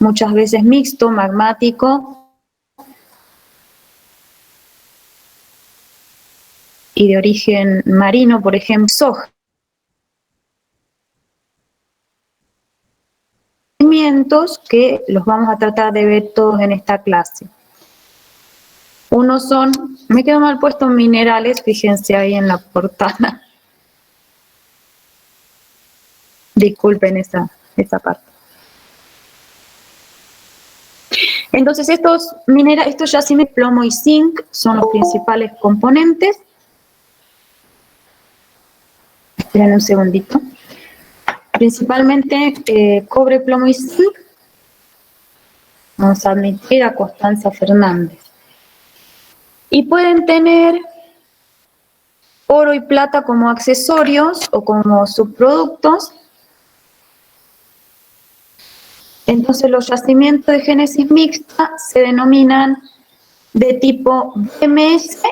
muchas veces mixto, magmático y de origen marino, por ejemplo, soja. Que los vamos a tratar de ver todos en esta clase. Uno son, me quedo mal puesto, minerales, fíjense ahí en la portada. Disculpen esa parte. Entonces estos yacimientos, plomo y zinc, son los principales componentes. Esperen un segundito. Principalmente cobre, plomo y zinc. Vamos a admitir a Constanza Fernández. Y pueden tener oro y plata como accesorios o como subproductos. Entonces los yacimientos de génesis mixta se denominan de tipo VMS,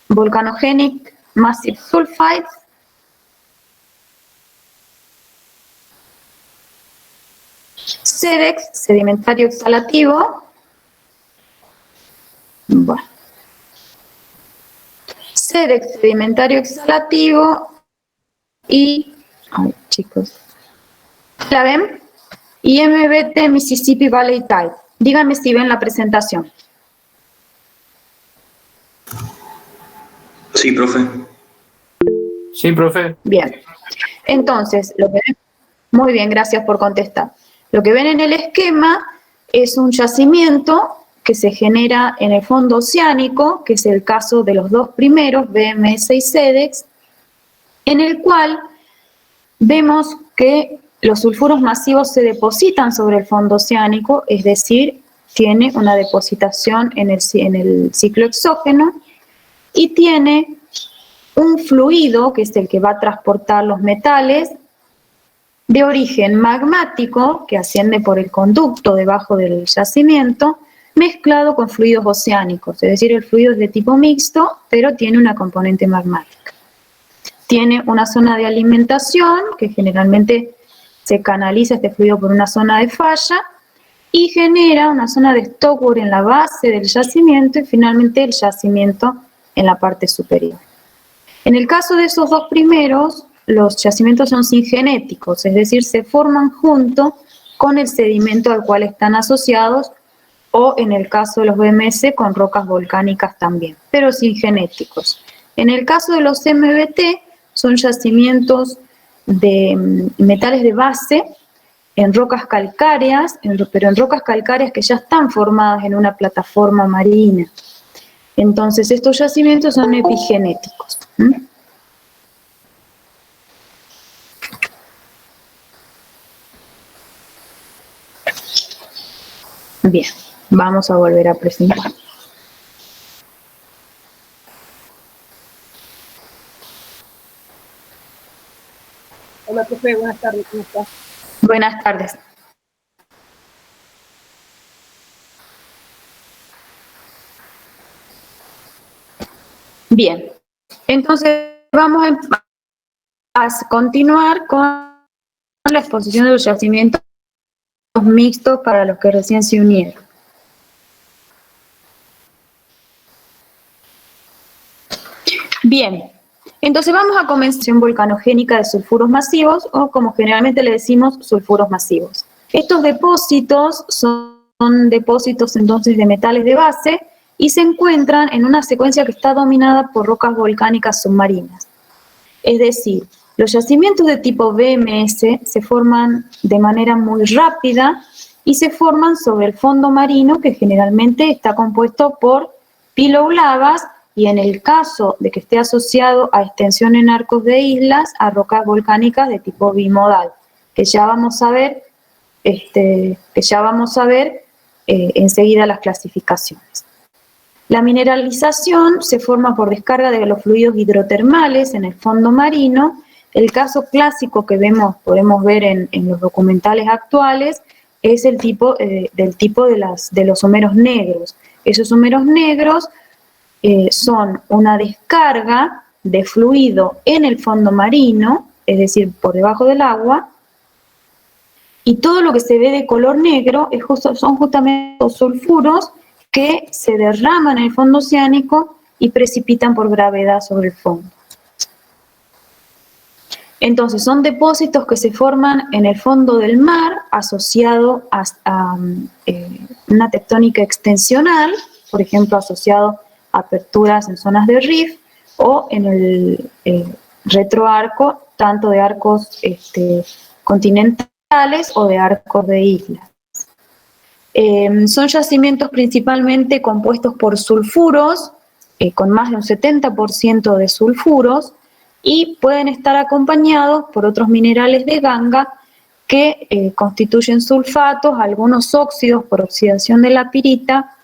Volcanogenic Massive Sulfides, SEDEX, sedimentario exhalativo, bueno, SEDEX, sedimentario exhalativo y, ay chicos, ¿la ven? Y MBT, Mississippi Valley Tide. Díganme si ven la presentación. Sí, profe. Sí, profe. Bien. Entonces, muy bien, gracias por contestar. Lo que ven en el esquema es un yacimiento que se genera en el fondo oceánico, que es el caso de los dos primeros, VMS y SEDEX, en el cual vemos que los sulfuros masivos se depositan sobre el fondo oceánico, es decir, tiene una depositación en el ciclo exógeno y tiene un fluido, que es el que va a transportar los metales, de origen magmático, que asciende por el conducto debajo del yacimiento, mezclado con fluidos oceánicos, es decir, el fluido es de tipo mixto, pero tiene una componente magmática. Tiene una zona de alimentación, que generalmente se canaliza este fluido por una zona de falla, y genera una zona de stockwork en la base del yacimiento y finalmente el yacimiento en la parte superior. En el caso de esos dos primeros, los yacimientos son singenéticos, es decir, se forman junto con el sedimento al cual están asociados, o en el caso de los VMS con rocas volcánicas también, pero singenéticos. En el caso de los MBT, son yacimientos de metales de base en rocas calcáreas, pero en rocas calcáreas que ya están formadas en una plataforma marina. Entonces, estos yacimientos son epigenéticos. Bien, vamos a volver a presentar. Hola, profe, buenas tardes, ¿cómo estás? Buenas tardes. Bien, entonces vamos a continuar con la exposición de los yacimientos mixtos para los que recién se unieron. Bien, entonces vamos a comenzar volcanogénica de sulfuros masivos, o como generalmente le decimos, sulfuros masivos. Estos depósitos son depósitos entonces de metales de base y se encuentran en una secuencia que está dominada por rocas volcánicas submarinas. Es decir, los yacimientos de tipo VMS se forman de manera muy rápida y se forman sobre el fondo marino, que generalmente está compuesto por pillow lavas, y en el caso de que esté asociado a extensión en arcos de islas, a rocas volcánicas de tipo bimodal, que ya vamos a ver, enseguida las clasificaciones. La mineralización se forma por descarga de los fluidos hidrotermales en el fondo marino. El caso clásico que podemos ver en los documentales actuales es el tipo de los humeros negros. Esos humeros negros son una descarga de fluido en el fondo marino, es decir, por debajo del agua, Y todo lo que se ve de color negro son justamente los sulfuros que se derraman en el fondo oceánico y precipitan por gravedad sobre el fondo. Entonces, son depósitos que se forman en el fondo del mar asociado a una tectónica extensional, por ejemplo, asociado a aperturas en zonas de rift o en el retroarco, tanto de arcos continentales o de arcos de islas. Son yacimientos principalmente compuestos por sulfuros, con más de un 70% de sulfuros, y pueden estar acompañados por otros minerales de ganga que constituyen sulfatos, algunos óxidos por oxidación de la pirita,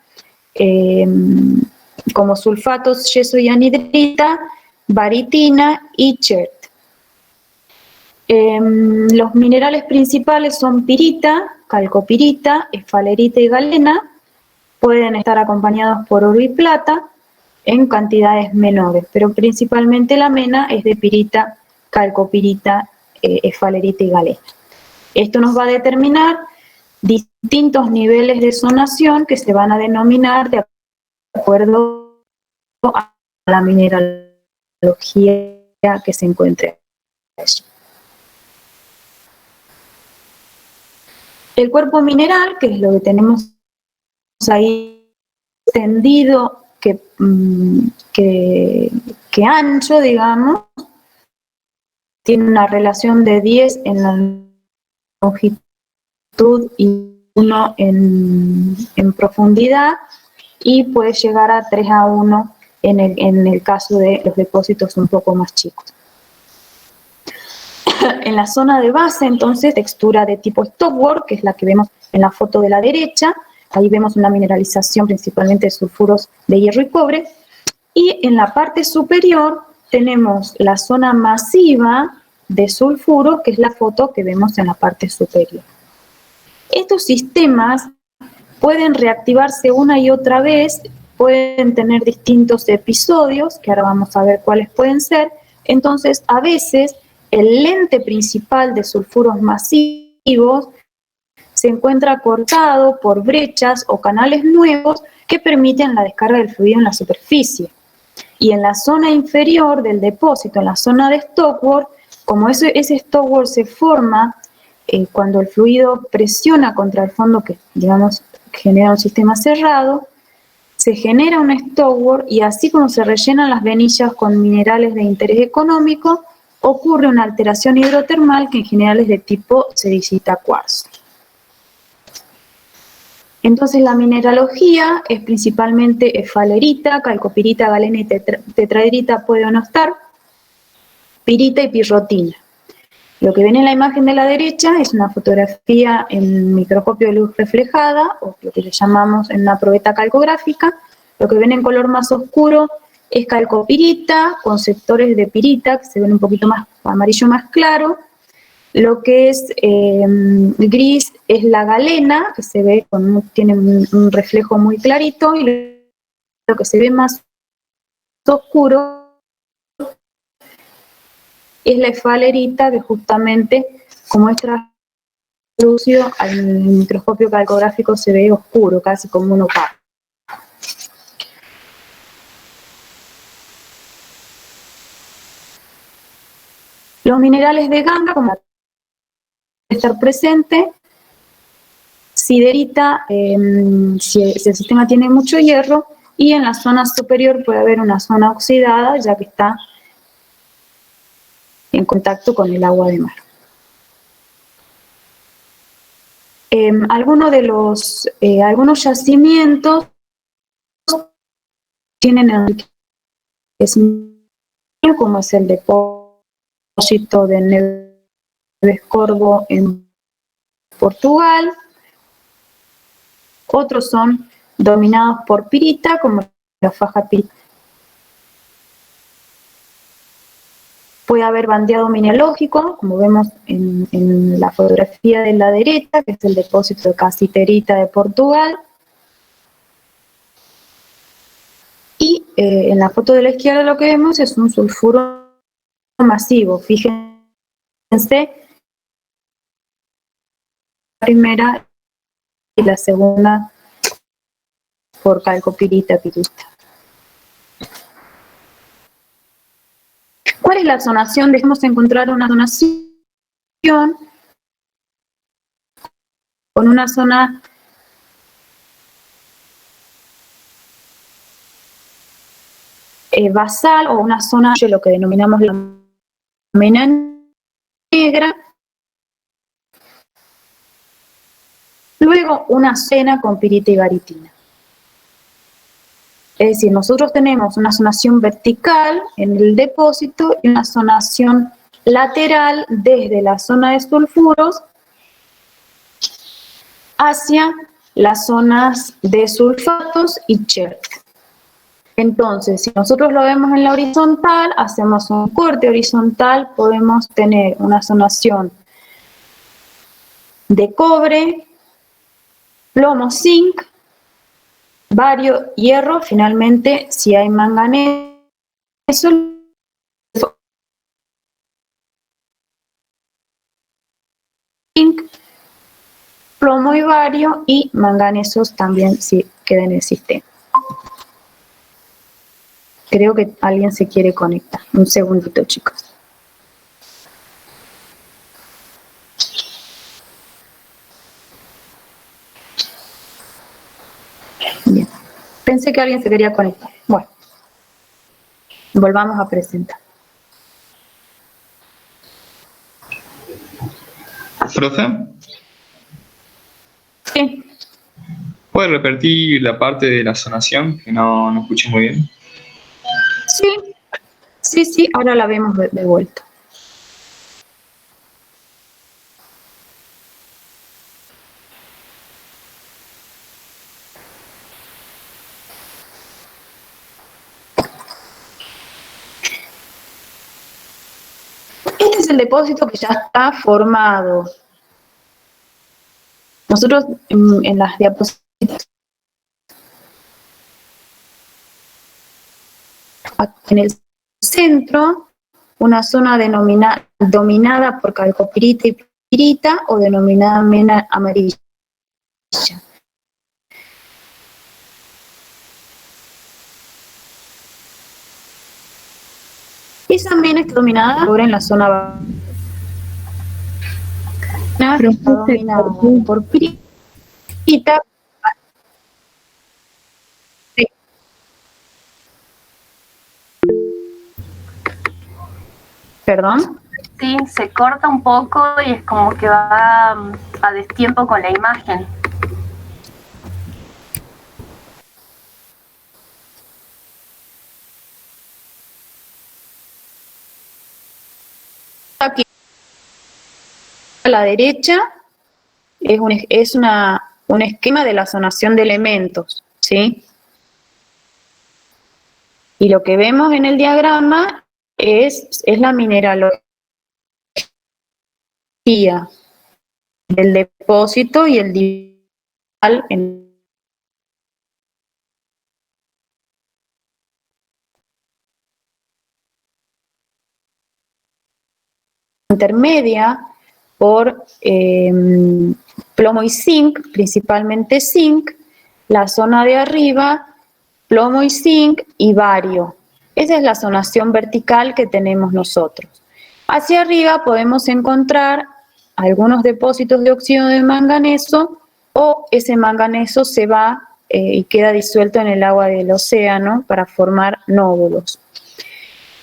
como sulfatos, yeso y anhidrita, baritina y chert. Los minerales principales son pirita, calcopirita, esfalerita y galena. Pueden estar acompañados por oro y plata en cantidades menores, pero principalmente la mena es de pirita, calcopirita, esfalerita y galena. Esto nos va a determinar distintos niveles de zonación que se van a denominar de acuerdo a la mineralogía que se encuentre allí. El cuerpo mineral, que es lo que tenemos ahí extendido, que ancho, digamos, tiene una relación de 10 en la longitud y 1 en profundidad, y puede llegar a 3:1 en el caso de los depósitos un poco más chicos. En la zona de base, entonces, textura de tipo stockwork, que es la que vemos en la foto de la derecha. Ahí vemos una mineralización principalmente de sulfuros de hierro y cobre. Y en la parte superior tenemos la zona masiva de sulfuros, que es la foto que vemos en la parte superior. Estos sistemas pueden reactivarse una y otra vez, pueden tener distintos episodios, que ahora vamos a ver cuáles pueden ser. Entonces, a veces, el lente principal de sulfuros masivos se encuentra cortado por brechas o canales nuevos que permiten la descarga del fluido en la superficie. Y en la zona inferior del depósito, en la zona de stockwork, como ese stockwork se forma cuando el fluido presiona contra el fondo, que digamos genera un sistema cerrado, se genera un stockwork, y así como se rellenan las venillas con minerales de interés económico, ocurre una alteración hidrotermal que en general es de tipo sericita cuarzo. Entonces la mineralogía es principalmente esfalerita, calcopirita, galena y tetraedrita, puede o no estar, pirita y pirrotina. Lo que ven en la imagen de la derecha es una fotografía en microscopio de luz reflejada, o lo que le llamamos en una probeta calcográfica. Lo que ven en color más oscuro es calcopirita, con sectores de pirita que se ven un poquito más amarillo más claro. Lo que es gris es la galena, que se ve tiene un reflejo muy clarito, y lo que se ve más oscuro es la esfalerita, que justamente, como es translúcido, al microscopio calcográfico se ve oscuro, casi como un opaco. Los minerales de ganga, como estar presente, siderita, si el sistema tiene mucho hierro, y en la zona superior puede haber una zona oxidada, ya que está en contacto con el agua de mar. Algunos yacimientos tienen enriquecimiento, como es el depósito de Neves Corvo en Portugal. Otros son dominados por pirita, como la faja pirita. Puede haber bandeado mineralógico, como vemos en la fotografía de la derecha, que es el depósito de casiterita de Portugal. Y en la foto de la izquierda lo que vemos es un sulfuro masivo. Fíjense primera y la segunda por calcopirita, pirita. ¿Cuál es la zonación? Dejemos encontrar una zonación con una zona basal o una zona, lo que denominamos la mena negra. Luego una cena con pirita y baritina. Es decir, nosotros tenemos una zonación vertical en el depósito y una zonación lateral desde la zona de sulfuros hacia las zonas de sulfatos y chert. Entonces, si nosotros lo vemos en la horizontal, hacemos un corte horizontal, podemos tener una zonación de cobre, plomo, zinc, bario, hierro, finalmente, si hay manganeso, zinc, plomo y bario, y manganesos también si queda en el sistema. Creo que alguien se quiere conectar. Un segundito, chicos. Bien. Pensé que alguien se quería conectar. Bueno, volvamos a presentar. ¿Profe? Sí. ¿Puede repetir la parte de la zonación? Que no escuché muy bien. Sí, ahora la vemos de vuelta. Este es el depósito que ya está formado. Nosotros en las diapositivas, en el centro, una zona dominada por calcopirita y pirita o denominada mena amarilla. Esa mena está dominada ahora en la zona dominada por pirita. Sí. ¿Perdón? Sí, se corta un poco y es como que va a destiempo con la imagen. Aquí a la derecha es un esquema de la zonación de elementos, ¿sí? Y lo que vemos en el diagrama es la mineralogía del depósito y el digital intermedia por plomo y zinc, principalmente zinc, la zona de arriba, plomo y zinc y bario. Esa es la zonación vertical que tenemos nosotros. Hacia arriba podemos encontrar algunos depósitos de óxido de manganeso o ese manganeso se va y queda disuelto en el agua del océano para formar nódulos.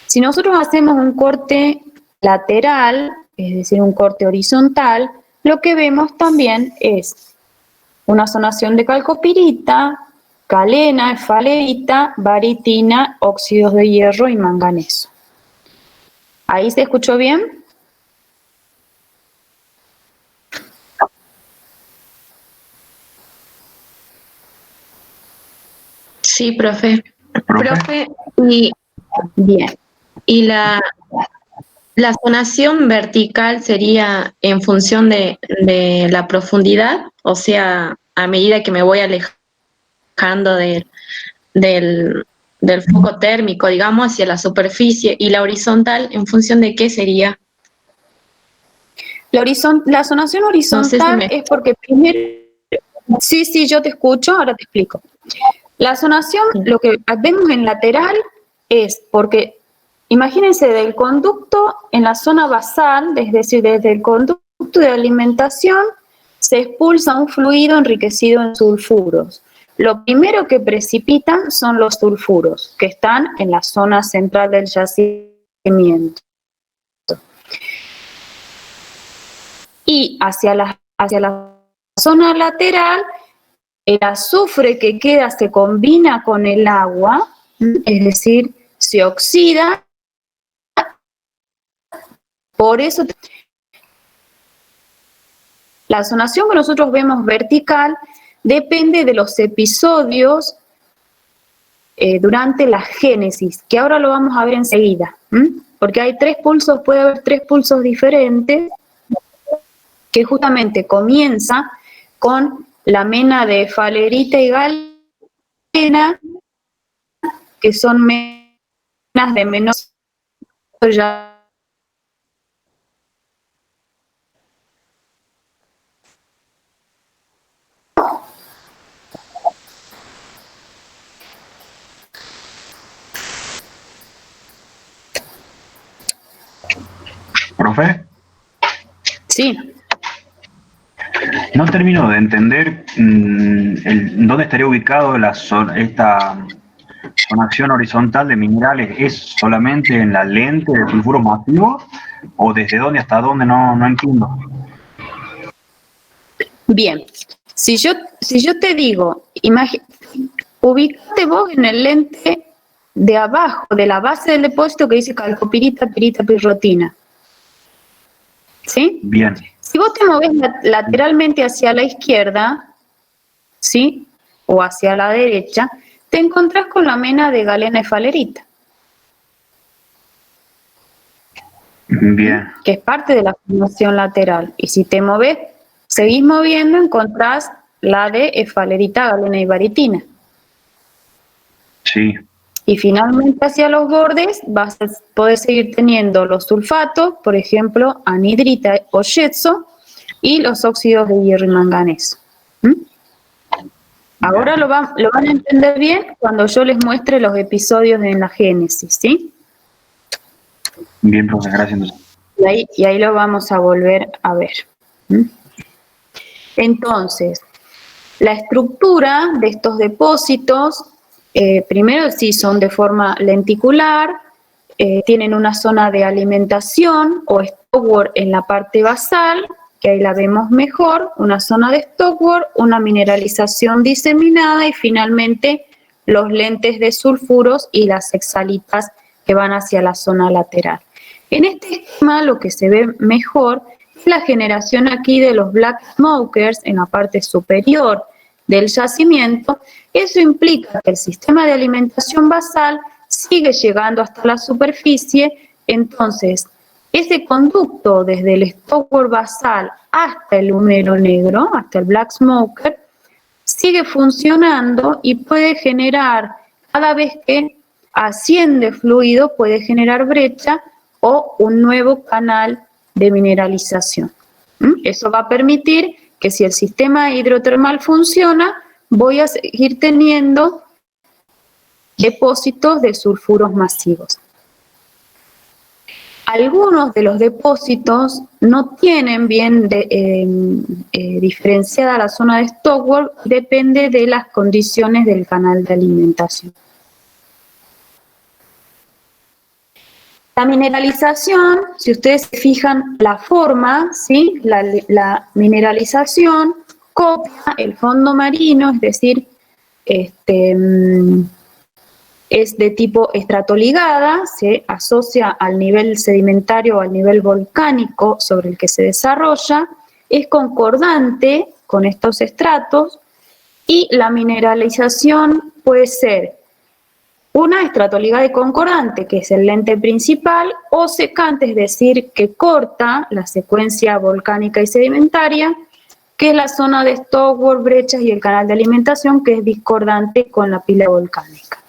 Si nosotros hacemos un corte lateral, es decir, un corte horizontal, lo que vemos también es una zonación de calcopirita, galena, efaleita, baritina, óxidos de hierro y manganeso. ¿Ahí se escuchó bien? Sí, profe. Profe, Bien. y la zonación vertical sería en función de la profundidad, o sea, a medida que me voy alejando del foco térmico, digamos, hacia la superficie, y la horizontal, ¿en función de qué sería? La zonación horizontal No sé si es porque primero... Sí, yo te escucho, ahora te explico. La zonación, lo que vemos en lateral es porque, imagínense, del conducto en la zona basal, es decir, desde el conducto de alimentación, se expulsa un fluido enriquecido en sulfuros. Lo primero que precipitan son los sulfuros, que están en la zona central del yacimiento. Y hacia la zona lateral, el azufre que queda se combina con el agua, es decir, se oxida. Por eso la zonación que nosotros vemos vertical depende de los episodios durante la génesis, que ahora lo vamos a ver enseguida, porque hay puede haber 3 pulsos diferentes, que justamente comienza con la mena de falerita y galena, que son menas de menor ya. ¿Profe? Sí. No termino de entender dónde estaría ubicado esta zonación horizontal de minerales. ¿Es solamente en la lente de sulfuros masivos o desde dónde hasta dónde? No entiendo. Bien, si yo te digo, ubícate vos en el lente de abajo, de la base del depósito que dice calcopirita, pirita, pirrotina. ¿Sí? Bien. Si vos te movés lateralmente hacia la izquierda, ¿sí? O hacia la derecha, te encontrás con la mena de galena y falerita. Bien. Que es parte de la formación lateral. Y si te movés, seguís moviendo, encontrás la de efalerita, galena y baritina. Sí. Y finalmente hacia los bordes vas a poder seguir teniendo los sulfatos, por ejemplo, anhidrita o yetzo, y los óxidos de hierro y manganeso. Ahora lo van a entender bien cuando yo les muestre los episodios en la génesis, ¿sí? Bien, profe, gracias. Y ahí lo vamos a volver a ver. Entonces, la estructura de estos depósitos, primero sí son de forma lenticular, tienen una zona de alimentación o stockware en la parte basal, que ahí la vemos mejor, una zona de stockware, una mineralización diseminada y finalmente los lentes de sulfuros y las hexalitas que van hacia la zona lateral. En este esquema lo que se ve mejor es la generación aquí de los black smokers en la parte superior del yacimiento. Eso implica que el sistema de alimentación basal sigue llegando hasta la superficie, entonces ese conducto desde el stockware basal hasta el humero negro, hasta el black smoker, sigue funcionando y puede generar, cada vez que asciende fluido, puede generar brecha o un nuevo canal de mineralización. Eso va a permitir que si el sistema hidrotermal funciona, voy a seguir teniendo depósitos de sulfuros masivos. Algunos de los depósitos no tienen bien diferenciada la zona de stockware, depende de las condiciones del canal de alimentación. La mineralización, si ustedes se fijan la forma, ¿sí? La mineralización copia el fondo marino, es decir, es de tipo estratoligada, se asocia al nivel sedimentario o al nivel volcánico sobre el que se desarrolla, es concordante con estos estratos y la mineralización puede ser una estratoligada y concordante, que es el lente principal, o secante, es decir, que corta la secuencia volcánica y sedimentaria, que es la zona de stockware, brechas y el canal de alimentación, que es discordante con la pila volcánica.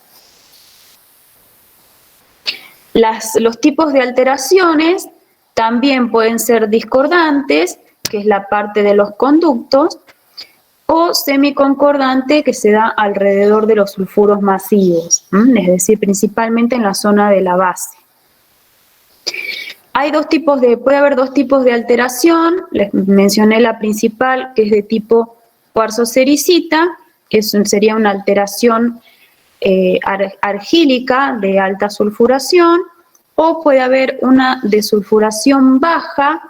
Los tipos de alteraciones También pueden ser discordantes, que es la parte de los conductos, o semiconcordante, que se da alrededor de los sulfuros masivos, es decir, principalmente en la zona de la base. Puede haber dos tipos de alteración. Les mencioné la principal, que es de tipo cuarzo-sericita, que sería una alteración argílica de alta sulfuración, o puede haber una desulfuración baja,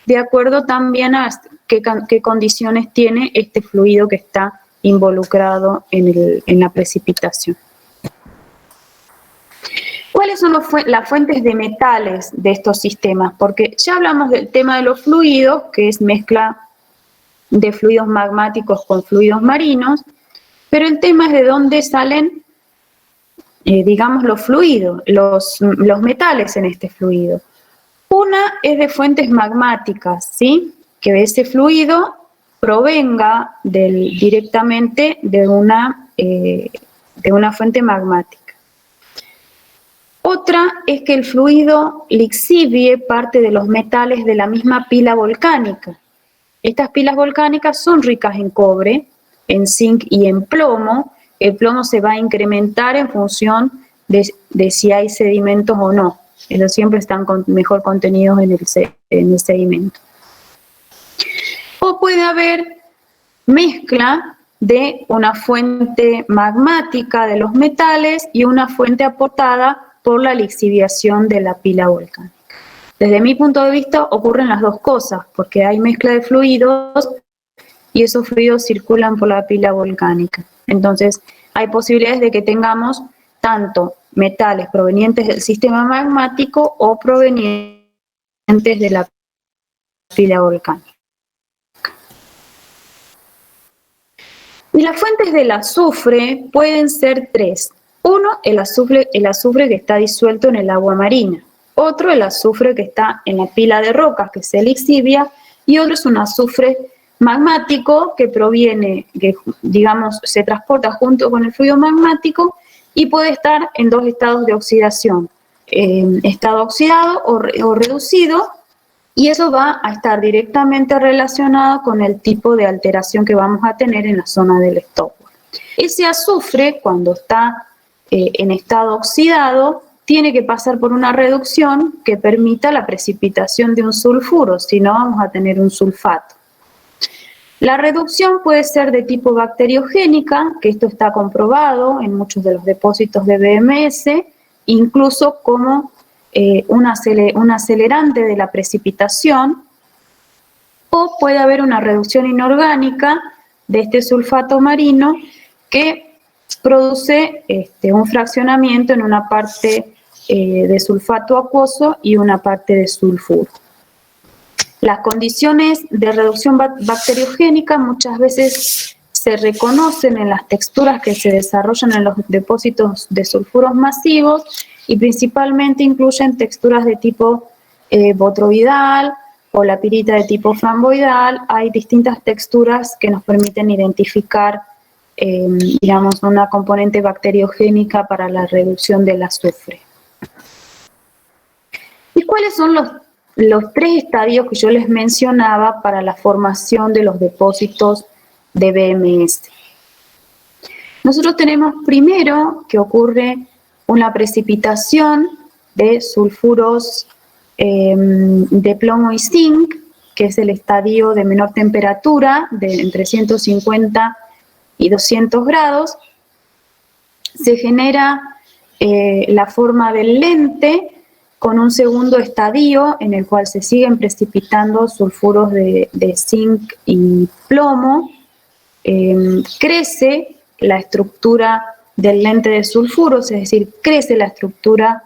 de acuerdo también a qué condiciones tiene este fluido que está involucrado en la precipitación. ¿Cuáles son las fuentes de metales de estos sistemas? Porque ya hablamos del tema de los fluidos, que es mezcla de fluidos magmáticos con fluidos marinos, pero el tema es de dónde salen, digamos, los fluidos, los metales en este fluido. Una es de fuentes magmáticas, ¿sí? Que ese fluido provenga directamente de una fuente magmática. Otra es que el fluido lixivie parte de los metales de la misma pila volcánica. Estas pilas volcánicas son ricas en cobre, en zinc y en plomo. El plomo se va a incrementar en función de si hay sedimentos o no. Ellos siempre están mejor contenidos en el sedimento. O puede haber mezcla de una fuente magmática de los metales y una fuente aportada por la lixiviación de la pila volcánica. Desde mi punto de vista ocurren las dos cosas, porque hay mezcla de fluidos y esos fluidos circulan por la pila volcánica. Entonces, hay posibilidades de que tengamos tanto metales provenientes del sistema magmático o provenientes de la pila volcánica. Y las fuentes del azufre pueden ser tres. Uno, el azufre que está disuelto en el agua marina. Otro, el azufre que está en la pila de rocas, que se lixivia. Y otro es un azufre magmático que proviene, que digamos se transporta junto con el fluido magmático y puede estar en dos estados de oxidación. Estado oxidado o reducido, y eso va a estar directamente relacionado con el tipo de alteración que vamos a tener en la zona del Stopford. Ese azufre, cuando está en estado oxidado, tiene que pasar por una reducción que permita la precipitación de un sulfuro, si no vamos a tener un sulfato. La reducción puede ser de tipo bacteriogénica, que esto está comprobado en muchos de los depósitos de BMS, incluso como un acelerante de la precipitación, o puede haber una reducción inorgánica de este sulfato marino que produce un fraccionamiento en una parte de sulfato acuoso y una parte de sulfuro. Las condiciones de reducción bacteriogénica muchas veces se reconocen en las texturas que se desarrollan en los depósitos de sulfuros masivos y principalmente incluyen texturas de tipo botroidal o la pirita de tipo flamboidal. Hay distintas texturas que nos permiten identificar digamos, una componente bacteriogénica para la reducción del azufre. ¿Y cuáles son los tres estadios que yo les mencionaba para la formación de los depósitos de BMS? Nosotros tenemos primero que ocurre una precipitación de sulfuros de plomo y zinc, que es el estadio de menor temperatura, de entre 150 y 200 grados. Se genera la forma del lente con un segundo estadio en el cual se siguen precipitando sulfuros de zinc y plomo. Crece la estructura del lente de sulfuros, es decir, crece la estructura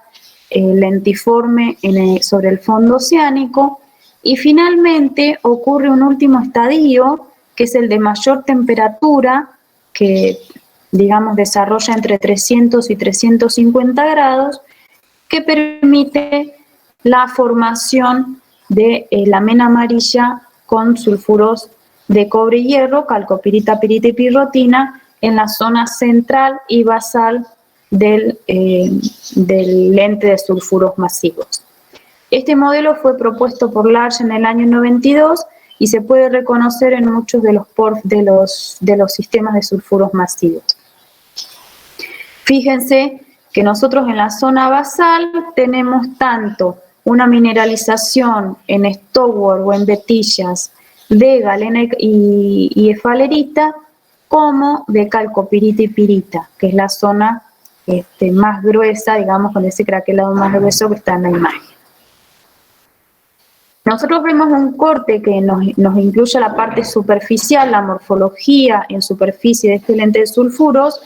lentiforme sobre el fondo oceánico, y finalmente ocurre un último estadio que es el de mayor temperatura, que digamos desarrolla entre 300 y 350 grados, que permite la formación de la mena amarilla con sulfuros de cobre y hierro, calcopirita, pirita y pirrotina en la zona central y basal del lente de sulfuros masivos. Este modelo fue propuesto por Large en el año 92 y se puede reconocer en muchos de los sistemas de sulfuros masivos. Fíjense que nosotros en la zona basal tenemos tanto una mineralización en stoward o en vetillas de galena y esfalerita, como de calcopirita y pirita, que es la zona más gruesa, digamos, con ese craquelado más grueso que está en la imagen. Nosotros vemos un corte que nos incluye la parte superficial, la morfología en superficie de este lente de sulfuros.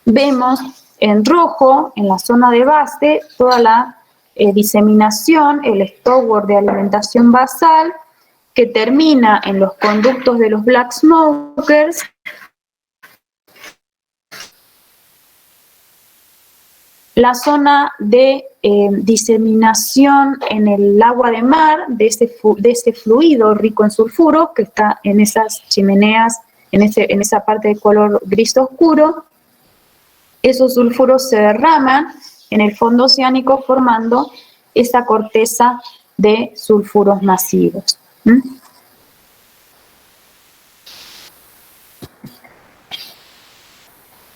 Vemos en rojo, en la zona de base, toda la diseminación, el stoward de alimentación basal, que termina en los conductos de los black smokers, la zona de diseminación en el agua de mar de ese fluido rico en sulfuros que está en esas chimeneas, en esa parte de color gris oscuro. Esos sulfuros se derraman en el fondo oceánico formando esa corteza de sulfuros masivos.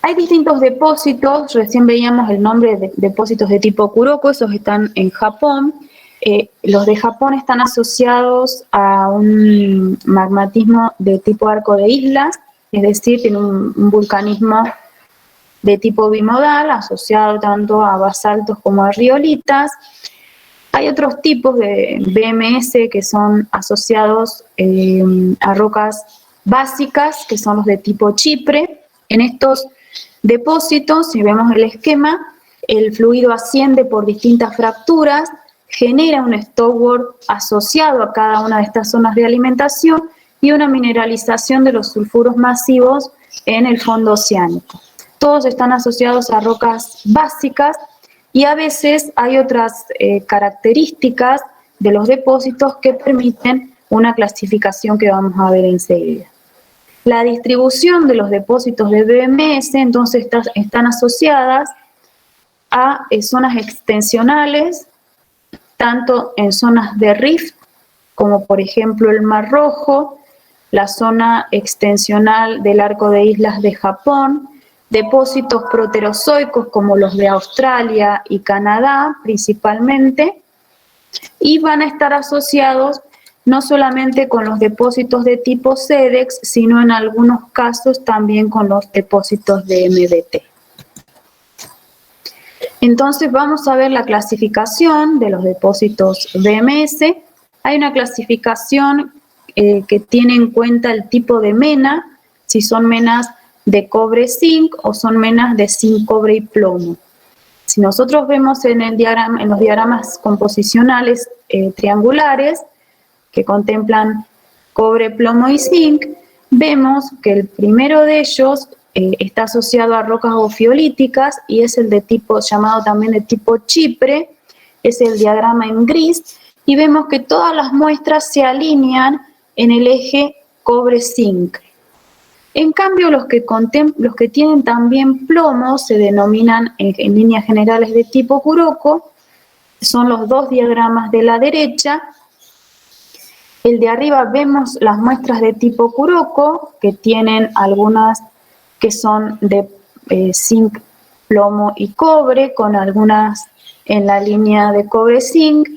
Hay distintos depósitos, recién veíamos el nombre de depósitos de tipo Kuroko, esos están en Japón. Los de Japón están asociados a un magmatismo de tipo arco de islas, es decir, tiene un vulcanismo de tipo bimodal, asociado tanto a basaltos como a riolitas. Hay otros tipos de BMS que son asociados a rocas básicas, que son los de tipo Chipre. En estos depósitos, si vemos el esquema, el fluido asciende por distintas fracturas, genera un stoward asociado a cada una de estas zonas de alimentación y una mineralización de los sulfuros masivos en el fondo oceánico. Todos están asociados a rocas básicas y a veces hay otras características de los depósitos que permiten una clasificación que vamos a ver enseguida. La distribución de los depósitos de BMS entonces están asociadas a zonas extensionales, tanto en zonas de rift, como por ejemplo el Mar Rojo, la zona extensional del arco de islas de Japón, depósitos proterozoicos como los de Australia y Canadá principalmente, y van a estar asociados no solamente con los depósitos de tipo SEDEX, sino en algunos casos también con los depósitos de MDT. Entonces vamos a ver la clasificación de los depósitos BMS. Hay una clasificación que tiene en cuenta el tipo de mena, si son menas de cobre-zinc o son menas de zinc, cobre y plomo. Si nosotros vemos en los diagramas composicionales triangulares que contemplan cobre, plomo y zinc, vemos que el primero de ellos está asociado a rocas ofiolíticas y es el de tipo, llamado también de tipo Chipre, es el diagrama en gris, y vemos que todas las muestras se alinean en el eje cobre-zinc. En cambio, los que tienen también plomo se denominan en líneas generales de tipo Kuroko, son los dos diagramas de la derecha. El de arriba vemos las muestras de tipo Kuroko, que tienen algunas que son de zinc, plomo y cobre, con algunas en la línea de cobre-zinc,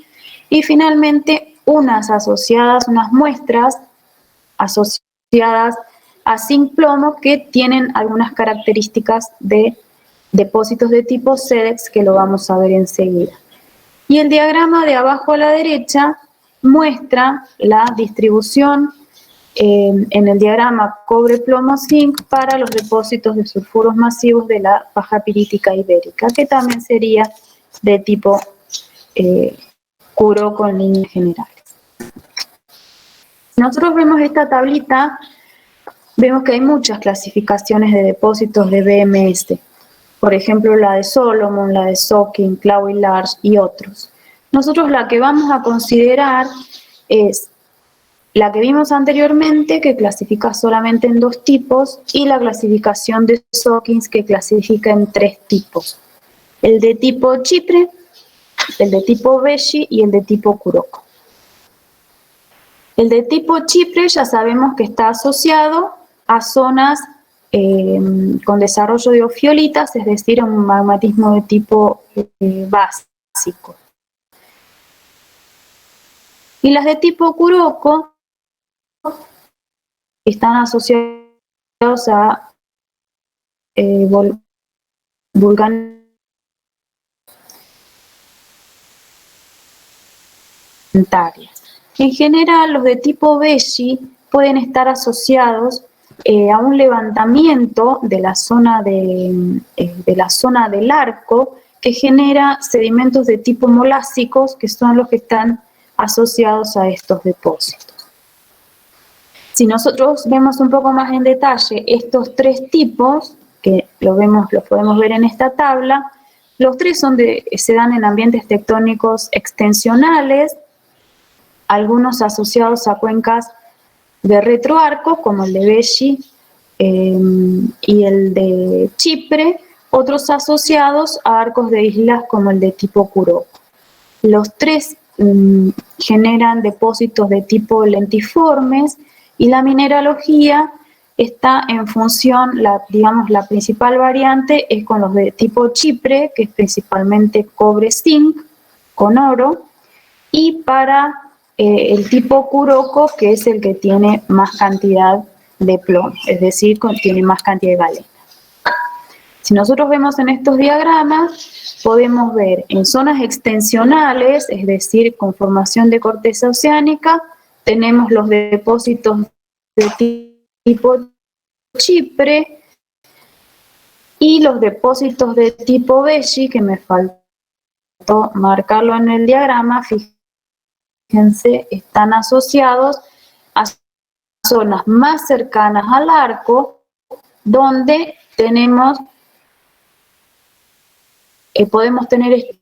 y finalmente unas muestras asociadas a zinc-plomo que tienen algunas características de depósitos de tipo SEDEX que lo vamos a ver enseguida. Y el diagrama de abajo a la derecha muestra la distribución en el diagrama cobre-plomo-zinc para los depósitos de sulfuros masivos de la faja pirítica ibérica, que también sería de tipo Kuroko en líneas generales. Nosotros vemos esta tablita, vemos que hay muchas clasificaciones de depósitos de BMS, por ejemplo la de Solomon, la de Sokin, Clough y Large y otros. Nosotros la que vamos a considerar es la que vimos anteriormente, que clasifica solamente en 2 tipos, y la clasificación de Sokins, que clasifica en 3 tipos. El de tipo Chipre, el de tipo Beji y el de tipo Kuroko. El de tipo Chipre ya sabemos que está asociado a zonas con desarrollo de ofiolitas, es decir, a un magmatismo de tipo básico. Y las de tipo Kuroko están asociados a vulcanes En general, los de tipo Beji pueden estar asociados a un levantamiento de la zona del arco que genera sedimentos de tipo molásicos, que son los que están asociados a estos depósitos. Si nosotros vemos un poco más en detalle estos tres tipos, que los podemos ver en esta tabla, los tres se dan en ambientes tectónicos extensionales, algunos asociados a cuencas de retroarco, como el de Beji y el de Chipre, otros asociados a arcos de islas como el de tipo Kuroko. Los tres generan depósitos de tipo lentiformes y la mineralogía está en función, digamos, la principal variante es con los de tipo Chipre, que es principalmente cobre-zinc con oro, y para el tipo Kuroko, que es el que tiene más cantidad de plomo, es decir, tiene más cantidad de galena. Si nosotros vemos en estos diagramas, podemos ver en zonas extensionales, es decir, con formación de corteza oceánica, tenemos los depósitos de tipo Chipre y los depósitos de tipo Beji, que me faltó marcarlo en el diagrama, fíjense, están asociados a zonas más cercanas al arco, donde podemos tener,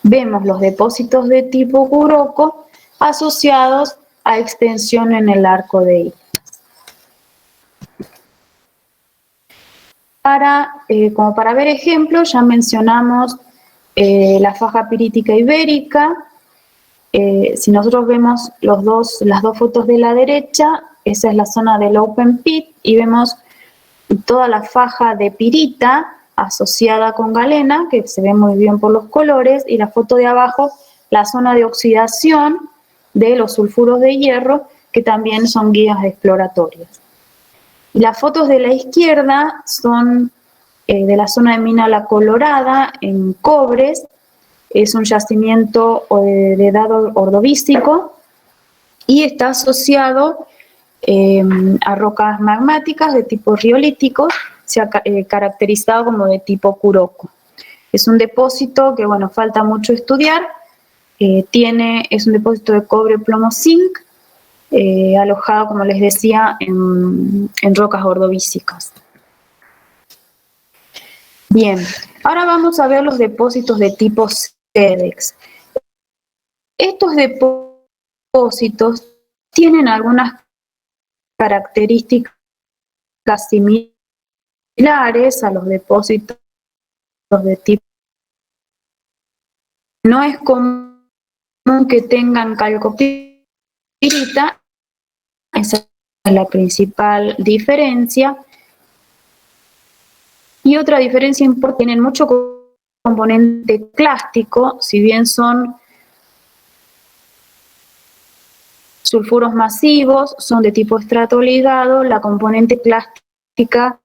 vemos los depósitos de tipo Kuroko asociados a extensión en el arco de islas. Como para ver ejemplos, ya mencionamos la faja pirítica ibérica. Si nosotros vemos las dos fotos de la derecha, esa es la zona del open pit y vemos toda la faja de pirita asociada con galena, que se ve muy bien por los colores, y la foto de abajo, la zona de oxidación de los sulfuros de hierro, que también son guías exploratorias. Y las fotos de la izquierda son de la zona de mina La Colorada, en Cobres. Es un yacimiento de edad ordovícico y está asociado a rocas magmáticas de tipo riolítico, se ha caracterizado como de tipo Kuroko. Es un depósito que, bueno, falta mucho estudiar. Es un depósito de cobre, plomo, zinc, alojado, como les decía, en rocas ordovícicas. Bien, ahora vamos a ver los depósitos de tipo SEDEX. Estos depósitos tienen algunas características similares a los depósitos de tipo. No es común que tengan calcopirita, esa es la principal diferencia. Y otra diferencia importante, tienen mucho componente clástico, si bien son sulfuros masivos, son de tipo estrato ligado, la componente clástica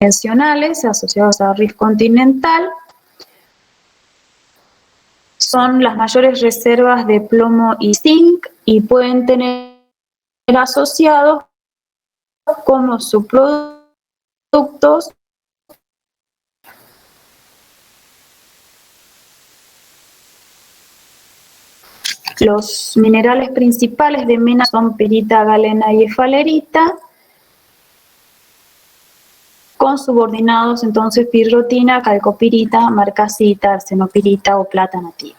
convencionales asociados a rift continental, son las mayores reservas de plomo y zinc y pueden tener asociados como subproductos los minerales principales de mena son pirita, galena y efalerita, con subordinados entonces pirrotina, calcopirita, marcasita, arsenopirita o plata nativa.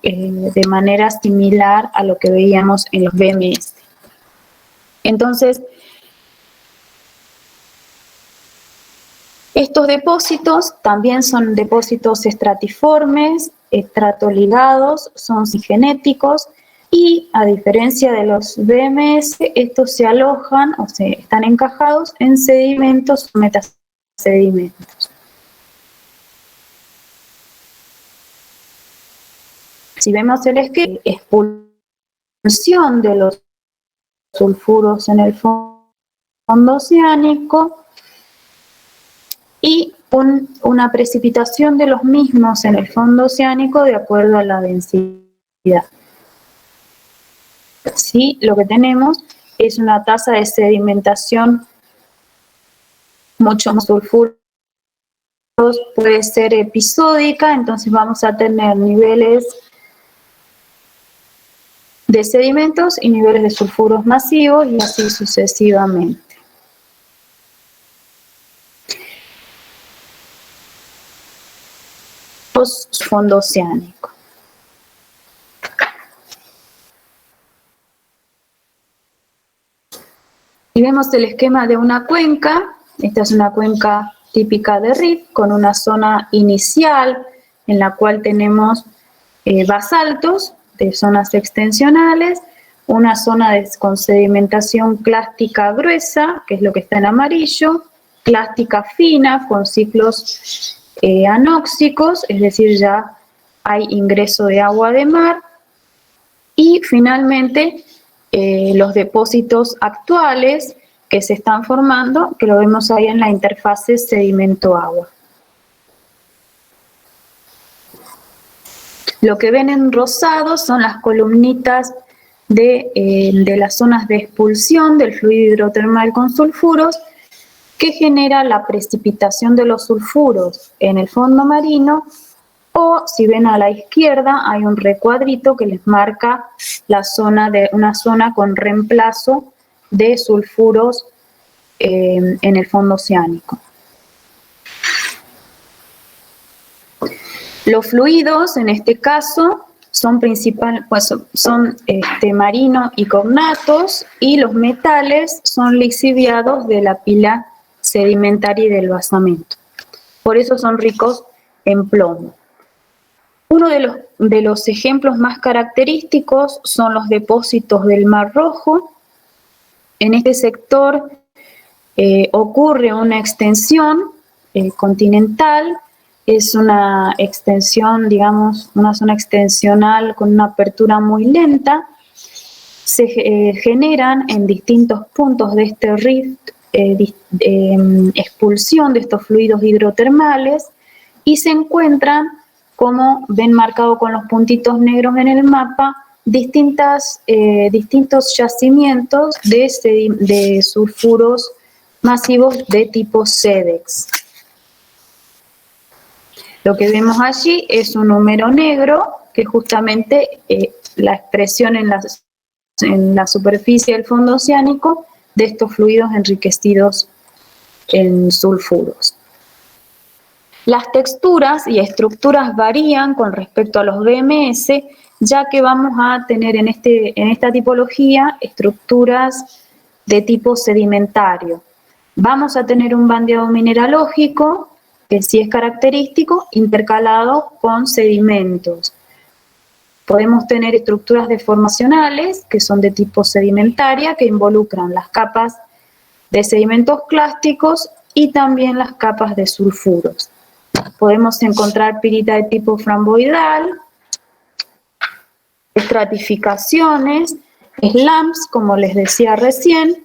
de manera similar a lo que veíamos en los BMS. Entonces, estos depósitos también son depósitos estratiformes, estratoligados, son genéticos y, a diferencia de los BMS, estos se alojan o están encajados en sedimentos o metasedimentos. Si vemos el esquema, expulsión de los sulfuros en el fondo oceánico y una precipitación de los mismos en el fondo oceánico de acuerdo a la densidad. Sí, lo que tenemos es una tasa de sedimentación mucho más sulfurosa, puede ser episódica, entonces vamos a tener niveles de sedimentos y niveles de sulfuros masivos y así sucesivamente. Fondo oceánico. Y vemos el esquema de una cuenca. Esta es una cuenca típica de rift con una zona inicial en la cual tenemos basaltos de zonas extensionales, una zona con sedimentación clástica gruesa, que es lo que está en amarillo, clástica fina con ciclos anóxicos, es decir, ya hay ingreso de agua de mar, y finalmente los depósitos actuales que se están formando, que lo vemos ahí en la interfase sedimento-agua. Lo que ven en rosado son las columnitas de las zonas de expulsión del fluido hidrotermal con sulfuros, que genera la precipitación de los sulfuros en el fondo marino, o si ven a la izquierda hay un recuadrito que les marca una zona con reemplazo de sulfuros en el fondo oceánico. Los fluidos en este caso son marino y cognatos, y los metales son lixiviados de la pila sedimentaria y del basamento. Por eso son ricos en plomo. Uno de los ejemplos más característicos son los depósitos del Mar Rojo. En este sector ocurre una extensión continental, es una extensión, digamos, una zona extensional con una apertura muy lenta. Se generan en distintos puntos de este rift expulsión de estos fluidos hidrotermales y se encuentran, como ven marcado con los puntitos negros en el mapa, distintos yacimientos de sulfuros masivos de tipo SEDEX. Lo que vemos allí es un número negro, que justamente la expresión en la superficie del fondo oceánico de estos fluidos enriquecidos en sulfuros. Las texturas y estructuras varían con respecto a los BMS, ya que vamos a tener en esta tipología estructuras de tipo sedimentario. Vamos a tener un bandeado mineralógico, que sí es característico, intercalado con sedimentos. Podemos tener estructuras deformacionales, que son de tipo sedimentaria, que involucran las capas de sedimentos clásticos y también las capas de sulfuros. Podemos encontrar pirita de tipo framboidal, estratificaciones, slumps, como les decía recién.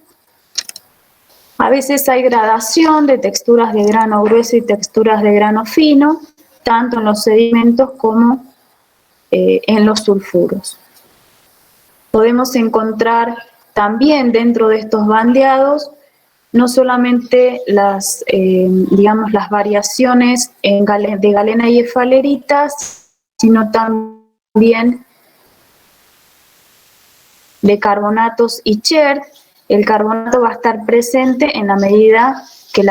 A veces hay gradación de texturas de grano grueso y texturas de grano fino, tanto en los sedimentos como en los sulfuros. Podemos encontrar también dentro de estos bandeados no solamente las variaciones de galena y efaleritas, sino también de carbonatos y chert. El carbonato va a estar presente en la medida que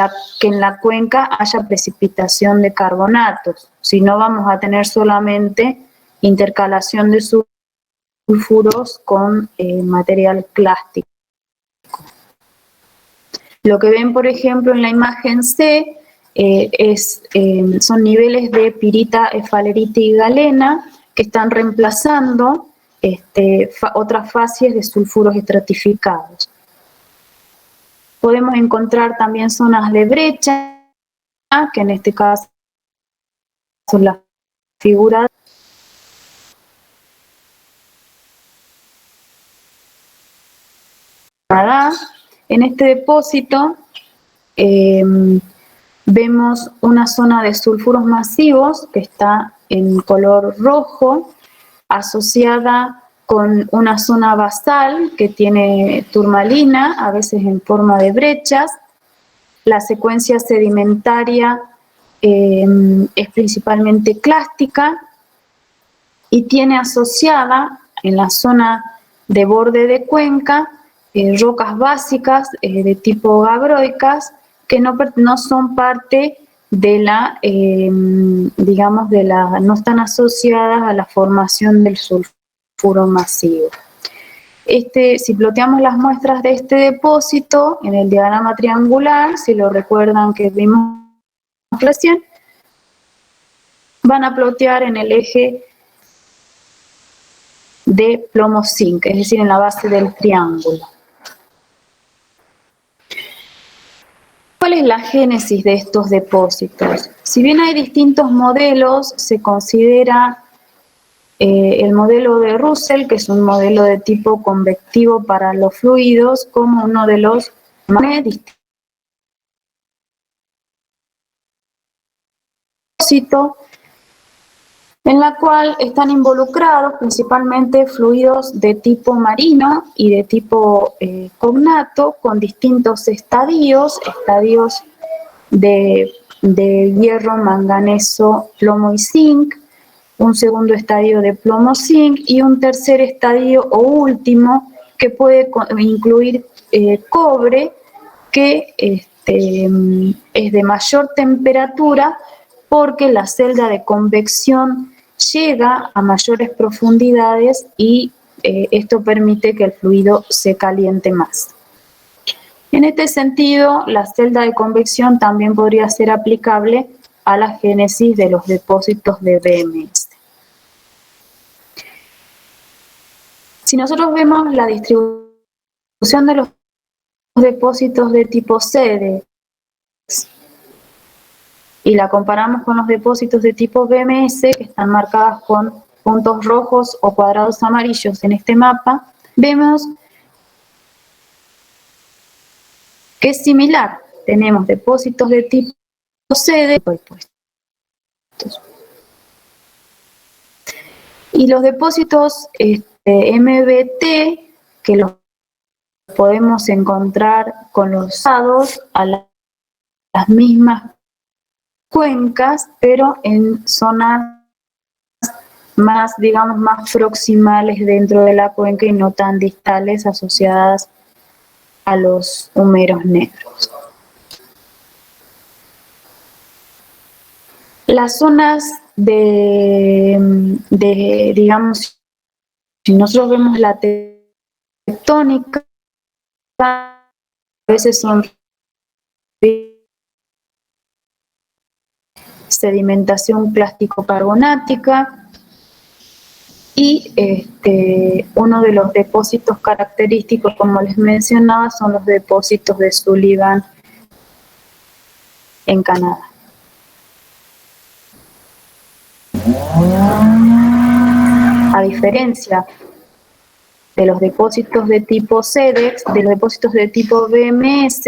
en la cuenca haya precipitación de carbonatos. Si no, vamos a tener solamente intercalación de sulfuros con material plástico. Lo que ven, por ejemplo, en la imagen C son niveles de pirita, esfalerita y galena que están reemplazando otras fases de sulfuros estratificados. Podemos encontrar también zonas de brecha, que en este caso son las figuras. En este depósito vemos una zona de sulfuros masivos que está en color rojo, asociada con una zona basal que tiene turmalina, a veces en forma de brechas. La secuencia sedimentaria es principalmente clástica y tiene asociada en la zona de borde de cuenca rocas básicas de tipo gabbroicas que no son parte de la, digamos, no están asociadas a la formación del sulfuro masivo. Si ploteamos las muestras de este depósito en el diagrama triangular, si lo recuerdan que vimos recién, van a plotear en el eje de plomo-zinc, es decir, en la base del triángulo. ¿Cuál es la génesis de estos depósitos? Si bien hay distintos modelos, se considera el modelo de Russell, que es un modelo de tipo convectivo para los fluidos, como uno de los más distintos, en la cual están involucrados principalmente fluidos de tipo marino y de tipo cognato, con distintos estadios de hierro, manganeso, plomo y zinc, un segundo estadio de plomo-zinc y un tercer estadio o último que puede incluir cobre, que es de mayor temperatura porque la celda de convección llega a mayores profundidades y esto permite que el fluido se caliente más. En este sentido, la celda de convección también podría ser aplicable a la génesis de los depósitos de VMS. Si nosotros vemos la distribución de los depósitos de tipo C y la comparamos con los depósitos de tipo VMS, que están marcadas con puntos rojos o cuadrados amarillos en este mapa, vemos que es similar. Tenemos depósitos de tipo C y los depósitos MBT, que los podemos encontrar con los lados a las mismas cuencas, pero en zonas más, digamos, más proximales dentro de la cuenca y no tan distales, asociadas a los húmeros negros. Las zonas digamos, si nosotros vemos la tectónica, a veces son sedimentación plástico-carbonática y uno de los depósitos característicos, como les mencionaba, son los depósitos de Sullivan en Canadá. A diferencia de los depósitos de tipo SEDEX, de los depósitos de tipo VMS,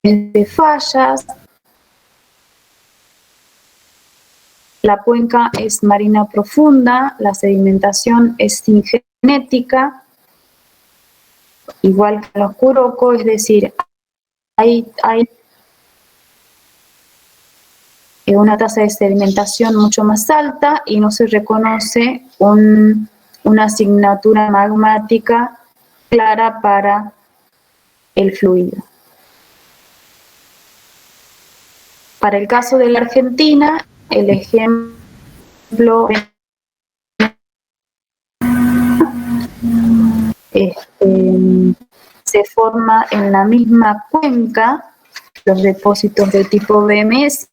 de fallas, la cuenca es marina profunda, la sedimentación es cingenética, igual que en los Kuroko, es decir, hay una tasa de sedimentación mucho más alta y no se reconoce una asignatura magmática clara para el fluido. Para el caso de la Argentina, el ejemplo se forma en la misma cuenca los depósitos de tipo BMS.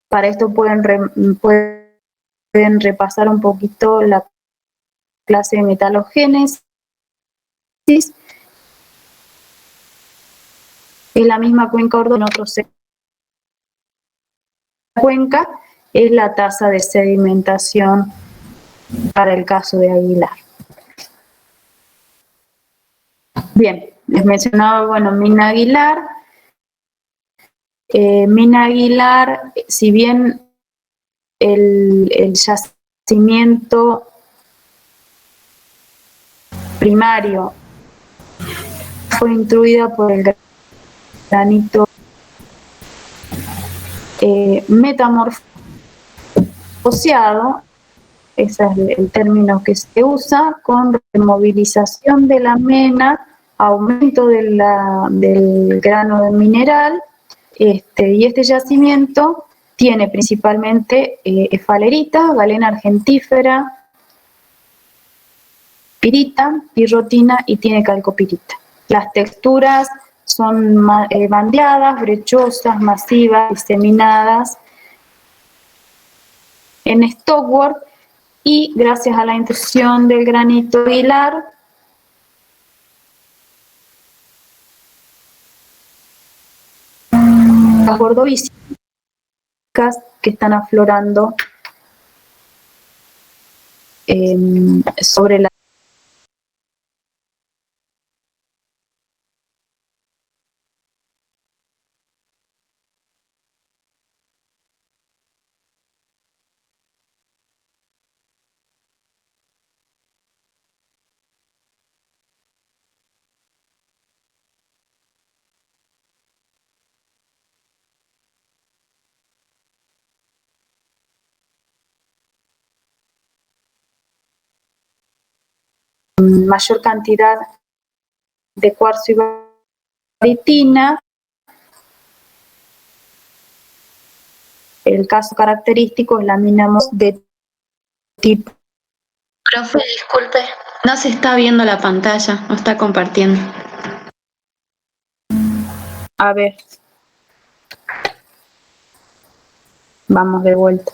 Para esto pueden repasar un poquito la clase de metalogénesis. Es la misma cuenca en otros cuenca es la tasa de sedimentación para el caso de Aguilar. Bien, les mencionaba, bueno, Mina Aguilar. Mina Aguilar, si bien el yacimiento primario fue instruida por el granito metamorfoseado, ese es el término que se usa, con removilización de la mena, aumento del grano de mineral, y este yacimiento tiene principalmente esfalerita, galena argentífera, pirita, pirrotina y tiene calcopirita. Las texturas son bandeadas, brechosas, masivas, diseminadas en stockwork, y gracias a la intrusión del granito Aguilar, las gordovísicas que están aflorando sobre la mayor cantidad de cuarzo y baritina. El caso característico es la mina de tipo. Profe, disculpe, no se está viendo la pantalla, no está compartiendo. A ver. Vamos de vuelta.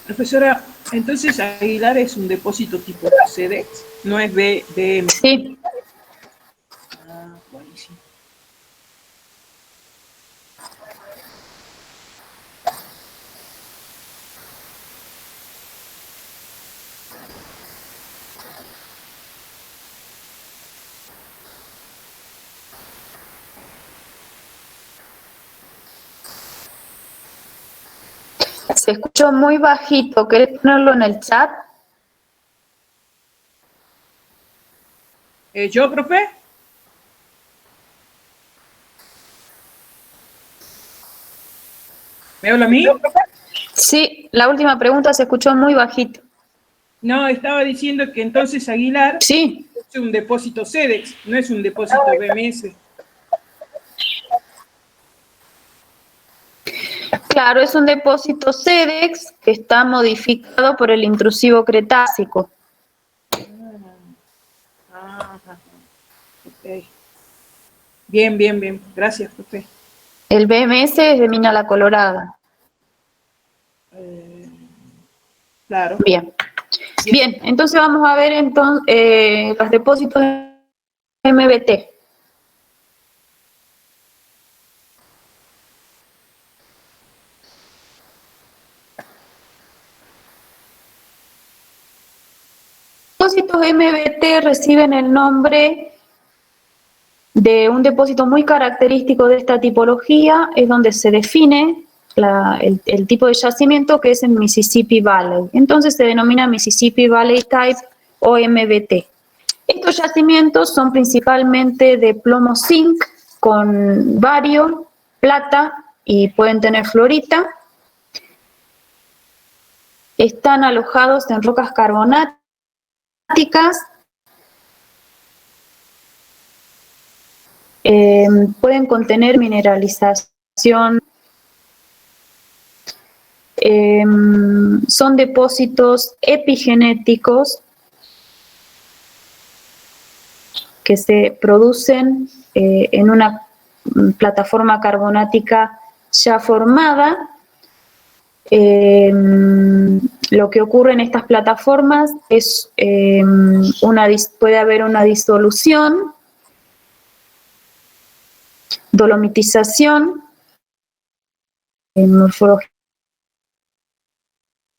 Profesora, entonces Aguilar es un depósito tipo CEDEX, no es BM. Sí. Ah, buenísimo. Se escuchó muy bajito. ¿Querés ponerlo en el chat? ¿Yo, profe? ¿Me habla a mí? Sí, la última pregunta se escuchó muy bajito. No, estaba diciendo que entonces Aguilar Sí. es un depósito CEDEX, no es un depósito BMS. Claro, es un depósito CEDEX que está modificado por el intrusivo Cretácico. Ok. Bien, bien, bien. Gracias, profe. El BMS es de mina la Colorada. Claro. Bien. Bien, entonces vamos a ver los depósitos de MBT. Los depósitos MBT reciben el nombre de un depósito muy característico de esta tipología, es donde se define el tipo de yacimiento, que es en Mississippi Valley. Entonces se denomina Mississippi Valley Type o MBT. Estos yacimientos son principalmente de plomo zinc con bario, plata y pueden tener fluorita. están alojados en rocas carbonáticas pueden contener mineralización, son depósitos epigenéticos que se producen en una plataforma carbonática ya formada. Lo que ocurre en estas plataformas es puede haber una disolución, dolomitización, morfología,